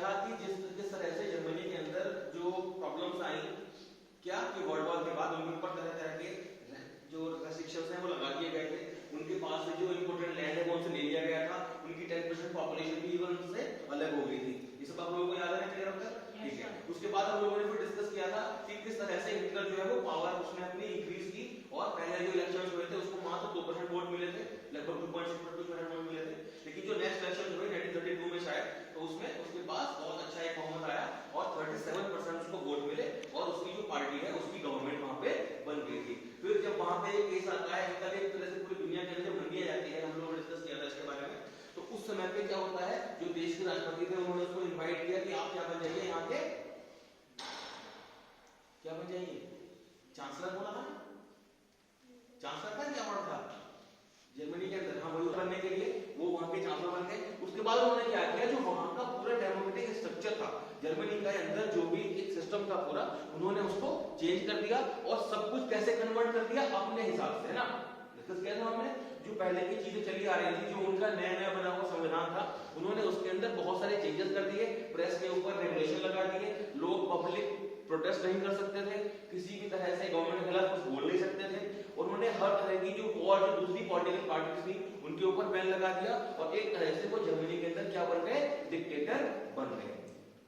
था कि जिस तरह से जर्मनी के अंदर जो प्रॉब्लम्स आई क्या कि वर्ल्ड वॉर के बाद उनके ऊपर तरह तरह के जो रेस्ट्रिक्शंस हैं वो लगा दिए गए थे, उनके पास से जो इंपोर्टेंट लैंड है वो उनसे ले लिया गया था, उनकी 10% पॉपुलेशन भी इवन उनसे अलग हो गई थी। ये सब आप लोगों को याद है, क्लियर होगा? ठीक है। उसके बाद हम लोगों ने फिर डिस्कस किया था कि किस तरह से हिटलर जो है वो पावर उसने अपनी इंक्रीज की और पहले जो इलेक्शंस हुए थे उसको मात्र 2% वोट मिले थे, लगभग 2.6% वोट मिले थे, लेकिन जो नेक्स्ट इलेक्शन हुए 1932 में शायद, तो उसमें उसके पास बहुत अच्छा एक बहुमत आया और 37% उसको वोट मिले और उसकी जो पार्टी है उसकी गवर्नमेंट वहां पे बन गई थी। फिर जब वहां पे केस आता है कल एक तरह से पूरी दुनिया के अंदर मंडिया जाती है, हम लोगों ने डिस्कस किया था इसके बारे में, तो उस समय पे क्या होता है जो देश के राष्ट्रपति थे उन्होंने उसको इनवाइट किया कि आप क्या बन जाइए यहाँ के, क्या बन जाइए, चांसलर बोला था, चांसलर था क्या वर्ड था जर्मनी के अंदर, हाँ वही बनने के लिए वो वहां के चांसलर बन गए। उसके बाद उन्होंने क्या किया, जो वहां का पूरा डेमोक्रेटिक स्ट्रक्चर था जर्मनी के अंदर, जो भी एक सिस्टम था पूरा, उन्होंने उसको चेंज कर दिया और सब कुछ कैसे कन्वर्ट कर दिया अपने हिसाब से, है ना। डिस्कस किया था हमने, जो पहले की चीजें चली आ रही थी, जो उनका नया नया बना हुआ संविधान था, उन्होंने उसके अंदर बहुत सारे चेंजेस कर दिए, प्रेस के ऊपर रेगुलेशन लगा दिए, लोग पब्लिक प्रोटेस्ट नहीं कर सकते थे, किसी भी तरह से गवर्नमेंट के खिलाफ कुछ बोल नहीं सकते थे, और उन्होंने हर तरह की जो और जो दूसरी पॉलिटिकल पार्टीज थी उनके ऊपर बैन लगा दिया और एक तरह से वो जर्मनी के अंदर क्या बन गए, डिक्टेटर बन गए।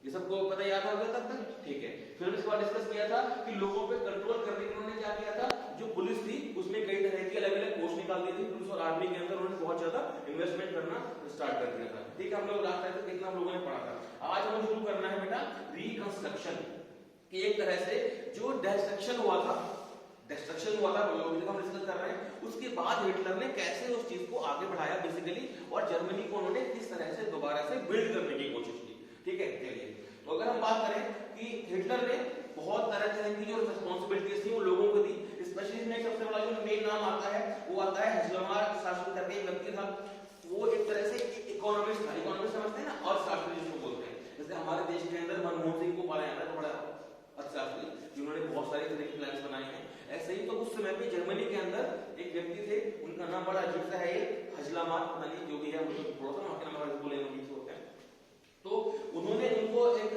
ये सबको पता याद हो गया तब तक, ठीक है। फिर इसके बाद डिस्कस किया था कि लोगों पे कंट्रोल करने के लिए उन्होंने क्या किया था, जो पुलिस थी उसमें कई तरह की अलग अलग पोस्ट निकाल दी थी, पुलिस और आर्मी के अंदर उन्होंने बहुत ज्यादा इन्वेस्टमेंट करना स्टार्ट कर दिया था, ठीक है। हम लोग लास्ट टाइम कितना हम लोगों ने पढ़ा था। आज हमें शुरू करना है बेटा रिकंस्ट्रक्शन, कि एक तरह से जो डिस्ट्रक्शन हुआ था हम डिस्कस कर रहे हैं, उसके बाद हिटलर ने कैसे उस चीज को आगे बढ़ाया बेसिकली, और जर्मनी को उन्होंने किस तरह से दोबारा से बिल्ड करने की कोशिश की, ठीक है। चलिए, तो अगर हम बात करें कि हिटलर ने बहुत तरह की जो रिस्पांसिबिलिटीज थी वो लोगों को दी, स्पेशली इसमें सबसे बड़ा जो मेन नाम आता है वो आता है हजलमार शासन करके एक व्यक्ति था, वो एक तरह से इकोनॉमिस्ट था, इकोनॉमिस्ट समझते हैं ना, अर्थशास्त्री जिसको बोलते हैं, जैसे हमारे देश के अंदर मनमोहन सिंह को पाया जाता है बड़ा अर्थशास्त्री जिन्होंने बहुत सारे तरह के प्लान्स बनाए हैं, ऐसे ही तो उस समय पे जर्मनी के अंदर एक व्यक्ति थे, उनका नाम बड़ा अजीब सा है, हजलामार, पता नहीं जो भी है, मुझे थोड़ा सा वहां के नाम बोले होते हैं, तो उन्होंने उनको एक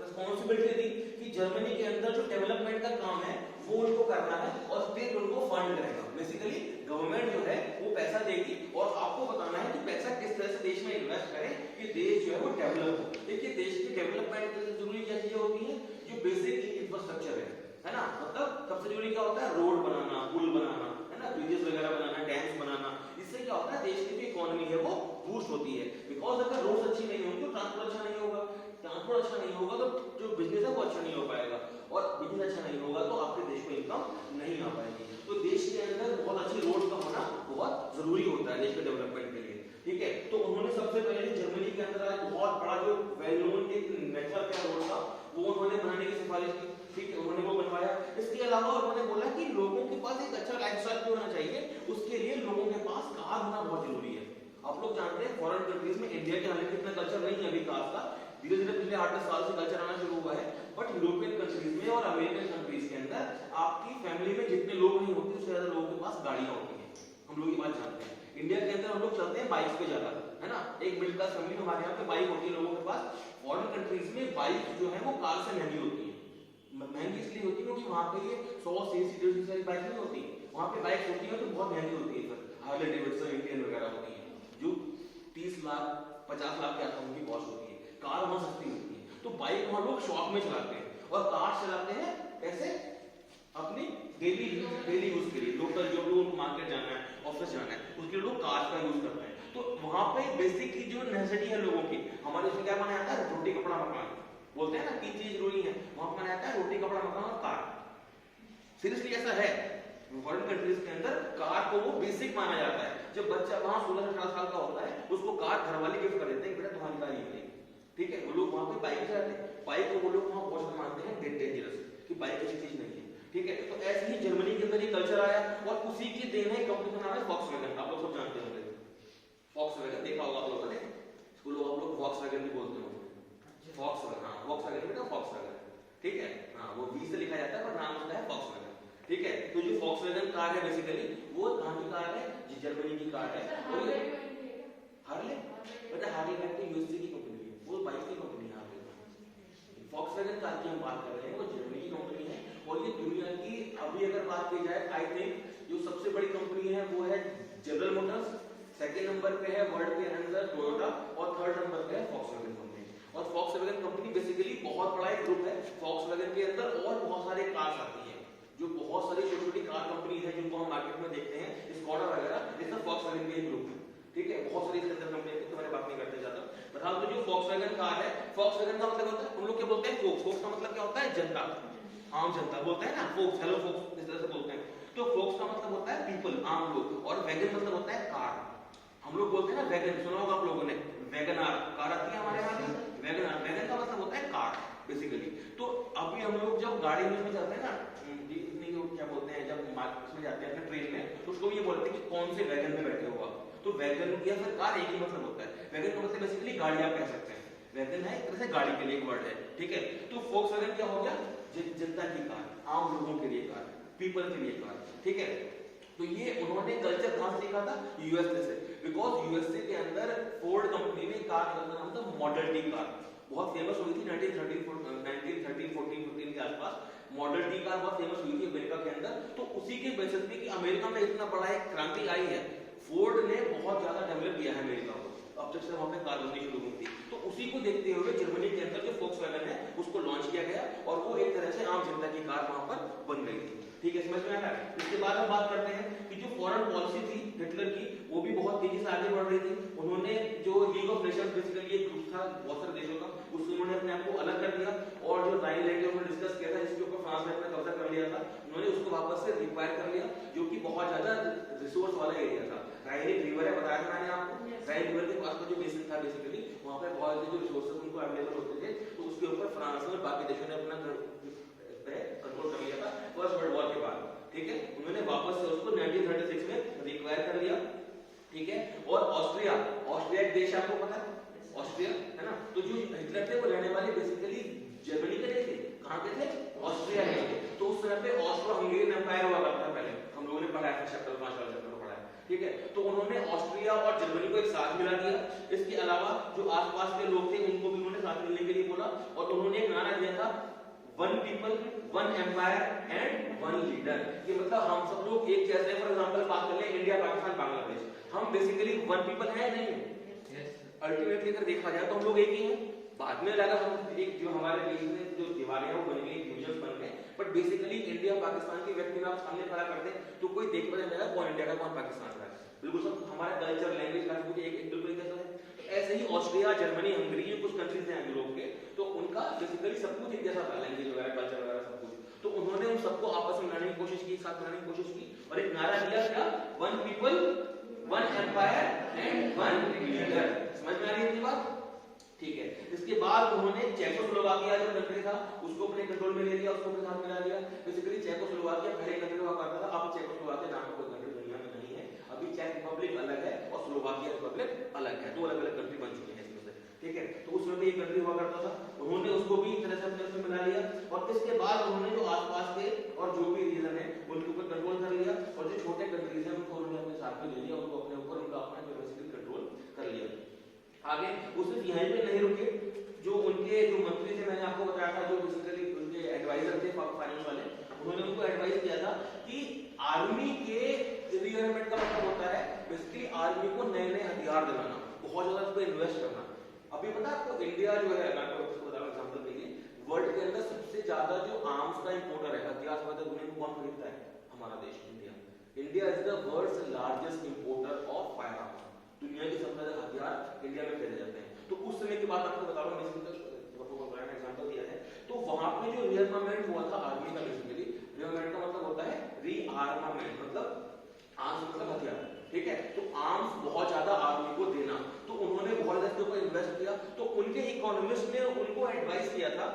रिस्पांसिबिलिटी दी कि जर्मनी के अंदर जो डेवलपमेंट का काम है वो उनको करना है और स्टेट उनको फंड करेगा, बेसिकली गवर्नमेंट जो है वो पैसा देगी और आपको बताना है कि पैसा किस तरह से देश में इन्वेस्ट करें कि देश जो है वो डेवलप हो। देखिए, देश की डेवलपमेंट के लिए जरूरी क्या चीजें होती हैं, जो बेसिक इंफ्रास्ट्रक्चर है ना, मतलब सबसे जरूरी क्या होता है, रोड बनाना, पुल बनाना, है ना, ब्रिजेस वगैरह बनाना, डैम्स बनाना, इससे क्या होता है देश की जो इकोनॉमी है वो बूस्ट होती है, बिकॉज अगर रोड अच्छी नहीं होंगी तो ट्रांसपोर्ट अच्छा नहीं होगा, ट्रांसपोर्ट अच्छा नहीं होगा तो जो बिजनेस है वो अच्छा नहीं हो पाएगा, और बिजनेस अच्छा नहीं होगा तो आपके देश में इनकम नहीं आ पाएगी। तो देश के अंदर बहुत अच्छी रोड का होना बहुत जरूरी होता है देश के डेवलपमेंट के लिए, ठीक है। तो उन्होंने सबसे पहले जर्मनी के अंदर एक बहुत बड़ा जो वेल नोन एक नेटवर्क है रोड का, वो उन्होंने बनाने की सिफारिश की, ठीक है, उन्होंने वो बनवाया। इसके अलावा उन्होंने बोला कि लोगों के पास एक अच्छा लाइफस्टाइल भी होना चाहिए, उसके लिए लोगों के पास कार होना बहुत जरूरी है। आप लोग जानते हैं फॉरेन कंट्रीज में इंडिया के हालांकि इतना कल्चर नहीं है अभी कार का, धीरे धीरे पिछले 8-10 साल से कल्चर आना शुरू हुआ है, बट यूरोपियन कंट्रीज में और अमेरिकन कंट्रीज के अंदर आपकी फैमिली में जितने लोग नहीं होते उससे ज्यादा लोगों के पास गाड़ियां होती हैं, हम लोग ये बात जानते हैं। इंडिया के अंदर हम लोग चलते हैं बाइक पे ज्यादा, है ना, एक मिडिल क्लास फैमिली हमारे यहाँ पे बाइक होती है लोगों के पास। फॉरेन कंट्रीज में बाइक जो है वो कार से महंगी होती है, महंगी इसलिए होती है क्योंकि वहां पे ये 100 सीसी 150 सीसी बाइक नहीं होती, वहां पे बाइक होती है तो बहुत महंगी होती है, सर हार्ले डेविडसन इंडियन वगैरह होती है जो 30 लाख 50 लाख के आसपास की कॉस्ट होती है, कार वहां सस्ती होती है। तो बाइक वहां लोग शौक में चलाते हैं और कार चलाते हैं कैसे, अपनी डेली यूज के लिए, लोकल जो लोगों को मार्केट जाना है, ऑफिस जाना है, उसके लिए लोग कार का यूज करते हैं। तो वहां पे बेसिक की जो नेसेसिटी है लोगों की, हमारे इसमें क्या माना जाता है, रोटी कपड़ा मकान बोलते हैं ना, 3 चीज जरूरी है, वहां पर माना जाता है रोटी कपड़ा मकान और कार। सीरियसली ऐसा है, फॉरेन कंट्रीज के अंदर कार को वो बेसिक माना जाता है। जब बच्चा वहां 16-18 साल का होता है उसको कार घर वाले गिफ्ट कर देते हैं, बेटा तुम्हारी कार ये, ठीक है। वो लोग वहां पे बाइक चलाते हैं, बाइक को वो लोग वहां बहुत ज्यादा मानते हैं डेंजरस, कि बाइक ऐसी चीज नहीं है, ठीक है। तो ऐसे ही जर्मनी के अंदर ये कल्चर आया और उसी की देन है कंपनी का नाम है वॉक्सवैगन, आप लोग सब जानते होंगे वॉक्सवैगन, देखा होगा आप लोगों ने, इसको लोग आप लोग वॉक्सवैगन भी बोलते होंगे, वॉक्सवैगन, हाँ वॉक्सवैगन बेटा वॉक्सवैगन, ठीक है, हाँ वो वी से लिखा जाता है पर नाम होता है वॉक्सवैगन, ठीक है। तो जो वॉक्सवैगन कार है बेसिकली वो कहां की कार है, जी जर्मनी की कार है। हार्ले बेटा, हार्ले यूएसए की कंपनी है, वो बाइक की कंपनी है, सेकंड नंबर पे है वर्ल्ड के अंदर टोयोटा और थर्ड नंबर पे है फॉक्सवैगन कंपनी। और फॉक्सवैगन कंपनी बेसिकली बहुत बड़ा एक ग्रुप है। फॉक्सवैगन के अंदर और बहुत सारे कार्स आती हैं, जो बहुत सारी छोटी छोटी कार कंपनीज हैं जिनको हम मार्केट में देखते हैं, स्कॉडा वगैरह, ये सब फॉक्सवैगन के ग्रुप है। ठीक है, बहुत सारी इसके अंदर कंपनी है, तो मैंने बात नहीं करते जाता। बता दो जो फॉक्सवैगन कार है, फॉक्सवैगन का मतलब होता है, हम लोग क्या बोलते हैं, फोक्स। फोक्स का मतलब क्या होता है, जनता, आम जनता बोलते हैं ना, फोक्स, हेलो फोक्स इस तरह से बोलते हैं। तो फोक्स का मतलब होता है पीपल, आम लोग, और वैगन मतलब होता है कार। हम लोग बोलते हैं ना वैगन, सुना होगा आप लोगों ने, वैगन आर कार आती है हमारे यहाँ की, वैगन आर, वैगन का मतलब होता है कार बेसिकली। तो अभी हम लोग जब गाड़ी में जाते हैं ना, क्या बोलते हैं, जब मार्केट में जाते हैं अपने ट्रेन में, तो उसको ये बोलते हैं कि कौन से वैगन में बैठे हो आप। तो वैगन या फिर कार एक ही मतलब होता है। वैगन का मतलब बेसिकली गाड़ी आप कह सकते हैं, वैगन है एक तरह से गाड़ी के लिए एक वर्ड है। ठीक है, तो फॉक्सवैगन क्या हो गया, जनता की कार, आम लोगों के लिए कार, पीपल के लिए कार। ठीक है, तो ये उन्होंने कल्चर कहां से सीखा था, यूएसए से। बिकॉज यूएसए के अंदर फोर्ड कंपनी में कार का नाम था मॉडल टी कार, बहुत फेमस हुई थी 1913-14 के आसपास। मॉडल टी कार बहुत फेमस हुई थी अमेरिका के अंदर। तो उसी के बेसिस पे कि अमेरिका में इतना बड़ा एक क्रांति आई है, फोर्ड ने बहुत ज्यादा डेवलप किया है अमेरिका को, अब जब से वहां पे कार बननी शुरू हुई थी। तो उसी को देखते हुए जर्मनी के अंदर जो फॉक्सवैगन है उसको लॉन्च किया गया, और वो एक तरह से आम जनता की कार वहां पर बन गई थी। ठीक है, समझ में आया। इसके बाद हम बात करते हैं कि जो फॉरेन पॉलिसी थी हिटलर की, वो भी बहुत तेजी से आगे बढ़ रही थी। उन्होंने जो लीग ऑफ नेशंस बेसिकली एक ग्रुप था बहुत सारे देशों का, उससे उन्होंने अपने आप को अलग कर दिया, और जो राइन लैंड उन्होंने डिस्कस किया था, जिसके ऊपर फ्रांस ने अपना कब्जा कर लिया था, उन्होंने उसको वापस से रिक्वायर कर लिया, जो कि बहुत ज्यादा रिसोर्स वाला एरिया था। राइन एक रिवर है, बताया था मैंने आपको, राइन रिवर के पास का जो बेसिन था बेसिकली, वहां पर बहुत सारे जो रिसोर्सेज उनको अवेलेबल होते थे, तो उसके ऊपर फ्रांस और बाकी देशों ने अपना कंट्रोल कर लिया था फर्स्ट वर्ल्ड वॉर के बाद। ठीक है, उन्होंने वापस से उसको 1936 में रिक्वायर कर लिया। ठीक है, और ऑस्ट्रिया, ऑस्ट्रिया एक देश आपको पता है, ऑस्ट्रिया है ना, तो जो हिटलर थे वो रहने वाले बेसिकली जर्मनी के नहीं थे, कहां के थे, ऑस्ट्रिया के थे। तो उस समय पे ऑस्ट्रो हंगेरियन एम्पायर हुआ करता है, पहले हम लोगों ने पढ़ा है चैप्टर 5 वाला चैप्टर में पढ़ा है। ठीक है, तो उन्होंने ऑस्ट्रिया और जर्मनी को एक साथ मिला दिया। इसके अलावा जो आसपास के लोग थे उनको भी उन्होंने साथ मिलने के लिए बोला, और उन्होंने एक नारा दिया था, one people one empire and one leader. ये मतलब हम सब लोग एक जैसे, फॉर एग्जांपल बात कर ले इंडिया, पाकिस्तान, बांग्लादेश, हम बेसिकली वन पीपल हैं नहीं, अल्टीमेटली अगर देखा जाए तो हम लोग एक ही हैं। बाद में लगा हम एक, जो हमारे देश में जो दीवारें हैं वो बन गई, डिविजन बन गए, बट बेसिकली इंडिया पाकिस्तान के व्यक्ति में आप सामने खड़ा कर दें तो कोई देख पता चलेगा कौन इंडिया का कौन पाकिस्तान का है। बिल्कुल सब हमारा कल्चर, लैंग्वेज का कुछ एक बिल्कुल जैसा है। ऐसे ही ऑस्ट्रिया, जर्मनी, हंगरी, ये कुछ कंट्रीज हैं यूरोप के, तो उनका बेसिकली सब कुछ एक जैसा था, लैंग्वेज वगैरह, कल्चर वगैरह सब कुछ। तो उन्होंने उन सबको आपस में मिलाने की कोशिश की, साथ मिलाने की कोशिश की, और एक नारा दिया क्या, one people one empire and one leader. समझ में आ रही है बात। ठीक है, इसके बाद उन्होंने चेकोस्लोवाकिया जो कंट्री था उसको अपने कंट्रोल में ले लिया, उसको अपने साथ मिला लिया। बेसिकली चेकोस्लोवाकिया पहले कंट्री हुआ करता था, अब चेकोस्लोवाकिया नाम का कोई कंट्री दुनिया में नहीं है। अभी चेक रिपब्लिक अलग है और स्लोवाकिया रिपब्लिक अलग है, दो अलग अलग कंट्री बन चुकी है इसमें से। ठीक है, तो उसमें भी एक कंट्री हुआ करता था, उन्होंने उसको भी इस तरह से अपने उसमें मिला लिया, और इसके बाद उन्होंने जो आसपास के और जो भी रीजन है उनके ऊपर कंट्रोल कर लिया, और जो छोटे कंट्रीज हैं उनको उन्होंने अपने साथ में ले लिया, उनको अपने ऊपर उनका अपना बेसिकली कंट्रोल कर लिया। आगे वो सिर्फ यहीं पे नहीं रुके, जो उनके जो मंत्री थे, मैंने आपको बताया था, जो बेसिकली उनके एडवाइजर थे फाइनेंस वाले, उन्होंने उनको एडवाइस किया था कि आर्मी के रिक्वायरमेंट का मतलब होता है बेसिकली आर्मी को नए नए हथियार दिलाना, बहुत ज्यादा उस पर इन्वेस्ट करना। अभी पता है आपको, इंडिया जो है, मैं आपको बता रहा हूं एग्जांपल के लिए, वर्ल्ड के अंदर सबसे ज्यादा जो आर्म्स का इंपोर्टर है, हथियार से दुनिया में कौन खरीदता है, हमारा देश India. India is the world's largest importer of firearms, दुनिया के सबसे ज्यादा हथियार इंडिया में खरीदे जाते हैं। तो उस समय की बात आपको बता रहा हूं, एग्जांपल दिया है, तो वहां पे जो रीआर्मामेंट हुआ था आर्मी का, बेसिकली रीआर्मामेंट का मतलब होता है रीआर्मामेंट, मतलब आर्म्स मतलब हथियार। ठीक है, तो आर्म्स बहुत ज्यादा आर्मी को देना, तो उन्होंने बहुत ज्यादा इसके ऊपर इन्वेस्ट किया। तो उनके इकोनॉमिस्ट ने उनको एडवाइस किया था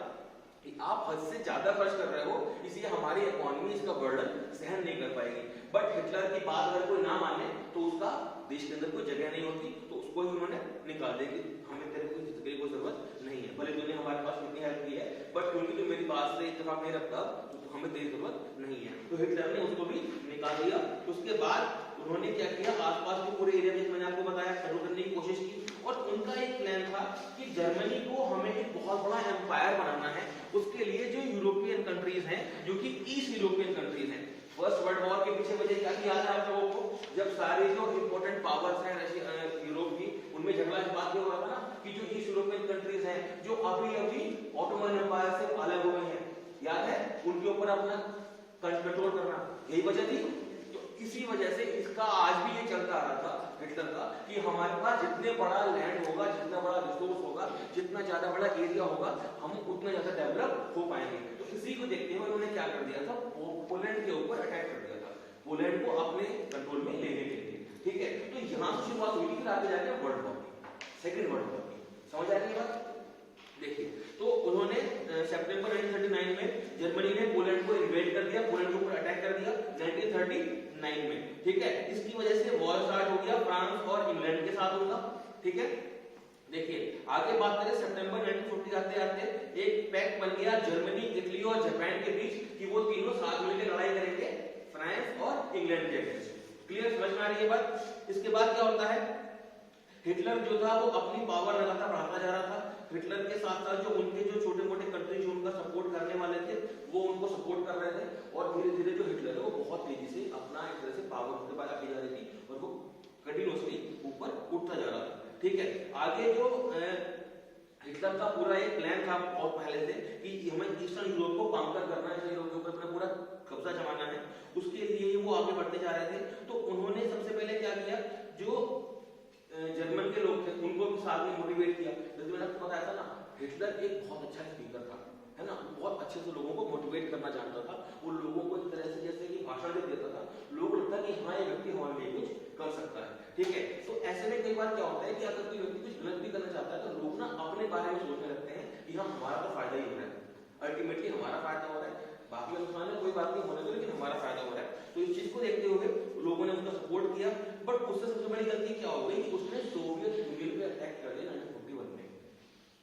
कि आप हद से ज्यादा खर्च कर रहे हो, इसलिए हमारी इकोनॉमी इसका बर्डन सहन नहीं कर पाएगी। बट हिटलर की बात अगर कोई ना माने तो उसका देश के अंदर कोई जगह नहीं होती, तो उसको ही उन्होंने निकाल दिया कि हमें तेरे को जितने कोई जरूरत नहीं है, भले तूने हमारे पास कितनी हेल्प की है, बट क्योंकि तू मेरी बात से इत्तेफाक नहीं रखता तो हमें तेरी जरूरत नहीं है। तो हिटलर ने उसको भी निकाल दिया। उसके बाद उन्होंने क्या किया, आसपास के पूरे एरिया में, मैंने आपको बताया, कंट्रोल करने की कोशिश की, और उनका एक प्लान था कि जर्मनी को हमें एक बहुत बड़ा एम्पायर बनाना है। उसके लिए जो यूरोपियन कंट्रीज हैं, जो कि ईस्ट यूरोपियन कंट्रीज हैं, फर्स्ट वर्ल्ड वॉर के पीछे वजह क्या थी याद है आप लोगों को? जब सारे जो इंपॉर्टेंट पावर्स हैं यूरोप की, उनमें झगड़ा इस बात पे हो रहा था ना कि जो ईस्ट यूरोपियन कंट्रीज हैं जो अभी अभी ऑटोमन एम्पायर से अलग हुए हैं, याद है, उनके ऊपर अपना कंट्रोल करना, यही वजह थी। तो इसी वजह से इसका आज भी ये चलता आ रहा था हिटलर का कि हमारे पास जितने बड़ा लैंड होगा, जितना बड़ा रिसोर्स होगा, जितना ज्यादा बड़ा एरिया होगा, हम उतना ज्यादा डेवलप हो पाएंगे। तो इसी को देखते हुए उन्होंने क्या कर दिया था, पोलैंड के ऊपर अटैक कर दिया था, पोलैंड को अपने कंट्रोल में लेने के लिए, ठीक है। तो यहां से शुरुआत हुई थी, फिर आगे जाके वर्ल्ड वॉर की, सेकेंड वर्ल्ड वॉर की, समझ आ रही है बात? देखिए, तो उन्होंने सितंबर 1939 में जर्मनी ने पोलैंड को इन्वेड कर दिया, पोलैंड के ऊपर अटैक कर दिया 1939 में, ठीक है। इसकी वजह से वॉर स्टार्ट हो गया फ्रांस और इंग्लैंड के साथ होगा, ठीक है। देखिए आगे बात करें, सितंबर 1940 आते आते एक पैक्ट बन गया जर्मनी, इटली और जापान के बीच कि वो तीनों साथ मिलकर लड़ाई करेंगे फ्रांस और इंग्लैंड के अगेंस्ट। क्लियर, समझ में आ रही है बात? इसके बाद क्या होता है, हिटलर जो था वो अपनी पावर लगातार बढ़ाता जा रहा था। हिटलर के साथ साथ जो उनके जो छोटे मोटे कंट्री जो उनका सपोर्ट करने वाले थे वो उनको सपोर्ट कर रहे थे, और धीरे धीरे जो हिटलर है वो बहुत तेजी से अपना एक तरह से पावर उनके पास आती जा रही थी और वो कंटिन्यूअसली ऊपर उठता जा रहा था, ठीक है। आगे जो हिटलर का पूरा एक प्लान था बहुत पहले से कि हमें ईस्टर्न यूरोप को कांकर करना है, ईस्टर्न यूरोप के ऊपर अपना पूरा कब्जा जमाना है, उसके लिए वो आगे बढ़ते जा रहे थे। तो उन्होंने सबसे पहले क्या किया, जो जर्मन के लोग थे उनको भी साथ में मोटिवेट किया। जैसे मैंने आपको बताया था ना, हिटलर एक बहुत अच्छा स्पीकर था, है ना, बहुत अच्छे से लोगों को मोटिवेट करना जानता था। वो लोगों को एक तरह से जैसे कि भाषण दे देता था, लोग लगता कि हाँ ये व्यक्ति हमारे लिए कुछ कर सकता है, ठीक है। तो ऐसे में कई बार क्या होता है कि अगर कोई व्यक्ति कुछ गलत भी करना चाहता है तो लोग ना अपने बारे में सोचने लगते हैं कि हाँ हमारा तो फायदा ही हो रहा है, अल्टीमेटली हमारा फायदा हो रहा है, बाकी नुकसान है कोई बात नहीं होने दो, लेकिन हमारा फायदा हो रहा है। तो इस चीज को देखते हुए लोगों ने उसका सपोर्ट किया। बट उससे सबसे बड़ी गलती क्या हो गई कि उसने सोवियत यूनियन पे अटैक कर दिया 1941 में।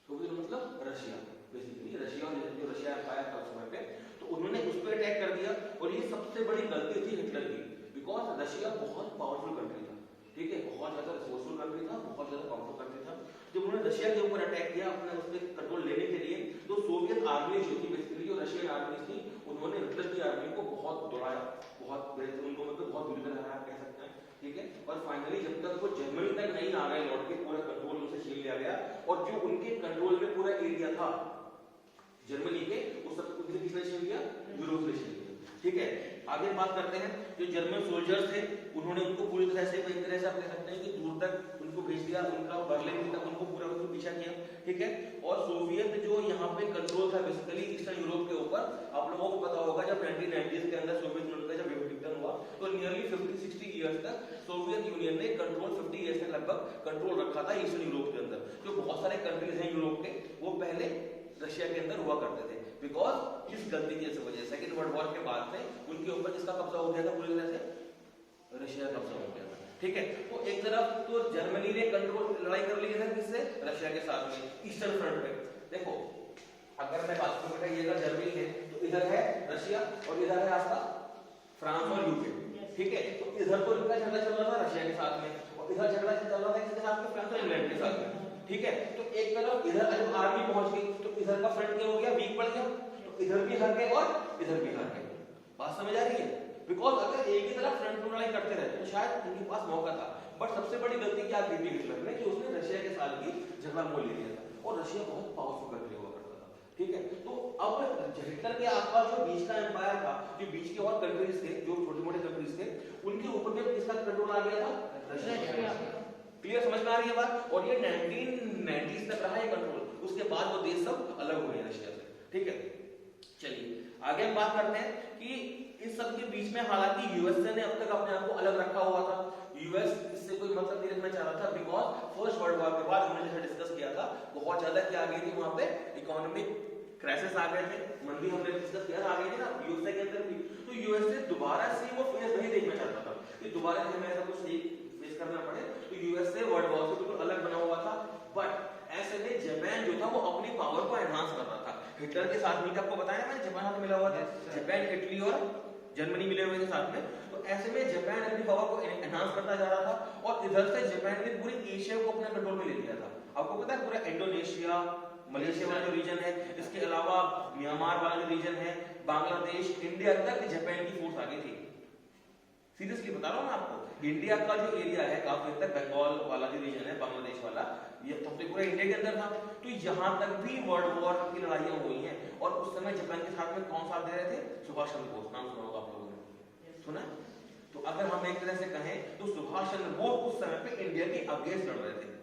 सोवियत मतलब रशिया, बेसिकली रशिया, जो रशिया एम्पायर था उस समय पे, तो उन्होंने उस पर अटैक कर दिया। और ये सबसे बड़ी गलती थी हिटलर की, बिकॉज रशिया बहुत पावरफुल कंट्री था, ठीक है, बहुत ज्यादा रिसोर्सफुल कंट्री था, बहुत ज्यादा पावरफुल कंट्री था। जब उन्होंने रशिया के ऊपर अटैक किया अपने उस पर कंट्रोल लेने के लिए, तो सोवियत आर्मी जो थी, बेसिकली जो रशियन आर्मी थी, उन्होंने हिटलर की आर्मी को बहुत दौड़ाया, बहुत उनको मतलब बहुत दूर तक हराया कह सकते हैं, ठीक है। और फाइनली जब तक वो जर्मनी तक नहीं आ गए लौट के, पूरा कंट्रोल उनसे छीन लिया गया। और जो उनके कंट्रोल में पूरा एरिया था जर्मनी के, उस सब कुछ किसने छीन लिया, यूरोप ने छीन लिया, ठीक है। आगे बात करते हैं, जो जर्मन सोल्जर्स थे उन्होंने उनको पूरी तरह से एक तरह से आप कह सकते हैं कि दूर तक उनको भेज दिया, उनका बर्लिन तक उनको पूरा पीछा किया, ठीक है। और सोवियत जो यहाँ पे कंट्रोल था बेसिकली ईस्टर्न यूरोप के ऊपर, आप लोगों को पता होगा जब 1990s के अंदर सोवियत यूनियन का जब विभाजन हुआ तो नियरली 50-60 इयर्स तक सोवियत यूनियन ने कंट्रोल, 50 इयर्स तक लगभग कंट्रोल रखा था ईस्टर्न यूरोप के अंदर। जो बहुत सारे कंट्रीज हैं यूरोप के, वो पहले रशिया के अंदर हुआ करते थे, बिकॉज इस गलती की वजह से सेकेंड वर्ल्ड वॉर के बाद से उनके ऊपर किसका कब्जा हो गया था, पूरी तरह से रशिया का कब्जा हो गया था, ठीक है। तो एक तरफ तो जर्मनी ने कंट्रोल लड़ाई कर ली है किससे, रशिया के साथ में ईस्टर्न फ्रंट पे। देखो अगर मैं बात करूं ये अगर जर्मनी है तो इधर है रशिया और इधर है आपका फ्रांस और यूके, ठीक है। तो इधर तो इनका झगड़ा चल रहा था रशिया के साथ में, और इधर झगड़ा चल रहा था किसके साथ में, फ्रांस और इंग्लैंड के साथ में, ठीक है। तो एक तरफ इधर जब आर्मी पहुंच गई तो इधर का फ्रंट क्या हो गया, वीक पड़ गया, तो इधर भी हार गए और इधर भी हार गए। बात समझ आ रही है? बिकॉज अगर एक ही तरफ फ्रंट में लड़ाई करते रहते तो शायद उनके पास मौका था। बट सबसे बड़ी गलती क्या की थी हिटलर ने कि उसने रशिया के साथ भी झगड़ा मोल ले लिया था, और रशिया बहुत पावरफुल कंट्री हुआ करता था, ठीक है। तो अब हिटलर के आसपास जो बीच का एम्पायर था, जो बीच के और कंट्रीज थे, जो छोटे मोटे कंट्रीज थे, उनके ऊपर भी किसका कंट्रोल आ गया था, रशिया। क्लियर, समझ में आ रही है बात? और ये 1990s तक रहा ये कंट्रोल, उसके बाद वो देश सब अलग हो गए रशिया से, ठीक है। चलिए आगे हम बात करते हैं कि इस सब के बीच में हालांकि यूएसए ने अब तक अपने आप को अलग रखा हुआ था। यूएस इससे कोई मतलब नहीं रखना चाह रहा था, बिकॉज फर्स्ट वर्ल्ड वॉर के बाद हमने जैसे डिस्कस किया था बहुत ज्यादा क्या आ गई थी वहां पे, इकोनॉमिक क्राइसिस आ गए थे, मंदी हमने डिस्कस किया आ गई थी ना यूएसए के अंदर भी। तो यूएसए दोबारा से वो फेस नहीं देखना चाहता था कि दोबारा से हमें ऐसा कुछ फेस करना पड़े, तो यूएसए वर्ल्ड वॉर से बिल्कुल अलग बना हुआ था। बट ऐसे में जापान जो था वो अपनी पावर को एनहांस कर रहा था। हिटलर के साथ मिलकर, आपको बताया मैंने, जापान साथ मिला हुआ था, जापान, इटली और जर्मनी मिले हुए थे साथ में। तो ऐसे में जापान अपनी पावर को एनहांस करता जा रहा था, और इधर से जापान ने पूरे एशिया को अपने कंट्रोल में ले लिया था। आपको पता है पूरा इंडोनेशिया, मलेशिया वाला जो रीजन है, इसके अलावा म्यांमार वाला जो रीजन है, बांग्लादेश, इंडिया तक जापान की फोर्स आगे थी। सीरियसली बता रहा हूँ मैं आपको, इंडिया का जो एरिया है काफी हद तक, बंगाल वाला जो रीजन है, बांग्लादेश वाला, ये तब तो पूरा इंडिया के अंदर था। तो यहाँ तक भी वर्ल्ड वॉर की लड़ाइयाँ हुई हैं। और उस समय जापान के साथ में कौन साथ दे रहे थे? सुभाष चंद्र बोस, नाम सुना होगा आप लोगों ने, सुना? तो अगर हम एक तरह से कहें तो सुभाष चंद्र बोस उस समय पे इंडिया के अगेंस्ट लड़ रहे थे।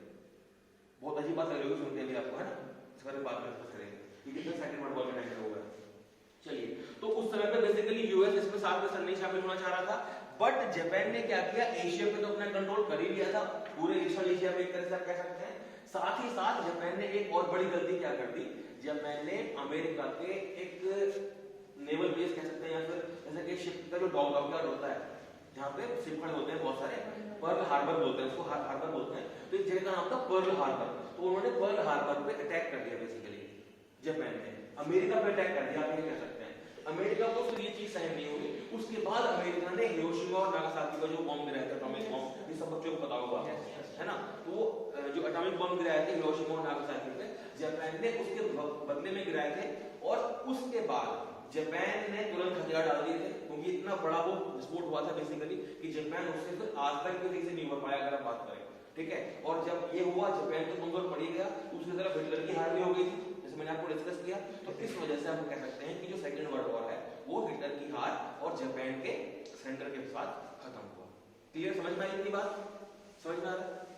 बहुत अजीब बात लग रही होगी सुनते भी आपको, है ना? इस बारे में बात डिस्कस करेंगे कि कितना सेकंड वर्ल्ड वॉर का टाइम होगा। चलिए, तो उस समय पे बेसिकली यूएस इसमें साथ में नहीं शामिल होना चाह रहा था, बट जापान ने क्या किया, एशिया पे तो अपना कंट्रोल कर ही लिया था, पूरे ईस्टर्न एशिया में एक तरह से आप कह सकते हैं। साथ ही साथ जापान ने एक और बड़ी गलती क्या कर दी, जापान ने अमेरिका के एक नेवल बेस कह सकते हैं, या फिर जैसे कि शिप का जो डॉकयार्ड होता है, जहाँ पे शिप खड़े होते हैं बहुत सारे, पर्ल हार्बर बोलते हैं उसको, हार्बर बोलते हैं, तो इस जगह का नाम था पर्ल हार्बर। तो उन्होंने पर्ल हार्बर पे अटैक कर दिया बेसिकली, जापान ने अमेरिका पे अटैक कर दिया, आप ये कह सकते हैं। अमेरिका को फिर ये चीज सहन नहीं हुई। उसके बाद अमेरिका ने हिरोशिमा और नागासाकी का जो बम गिराया था, एटॉमिक बम, ये सब बच्चों को पता होगा, है ना? तो जो एटॉमिक बम गिराए थे हिरोशिमा और नागासाकी पे, जापान ने उसके बदले में गिराए थे। और उसके बाद जापान ने तुरंत हथियार डाल दिए थे, क्योंकि इतना बड़ा वो विस्फोट हुआ था बेसिकली कि जापान उससे फिर आज तक भी सही से नहीं उभर पाया, अगर आप बात करें, ठीक है? और जब ये हुआ, जापान तो कमजोर पड़ ही गया, दूसरी तरफ हिटलर की हार भी हो गई थी, जैसे मैंने आपको डिस्कस किया। तो इस वजह से हम कह सकते हैं कि जो सेकंड वर्ल्ड वॉर है वो हिटलर की हार और जापान के सरेंडर के साथ खत्म हुआ। क्लियर, समझ में आई इतनी बात? समझ में आ रहा है?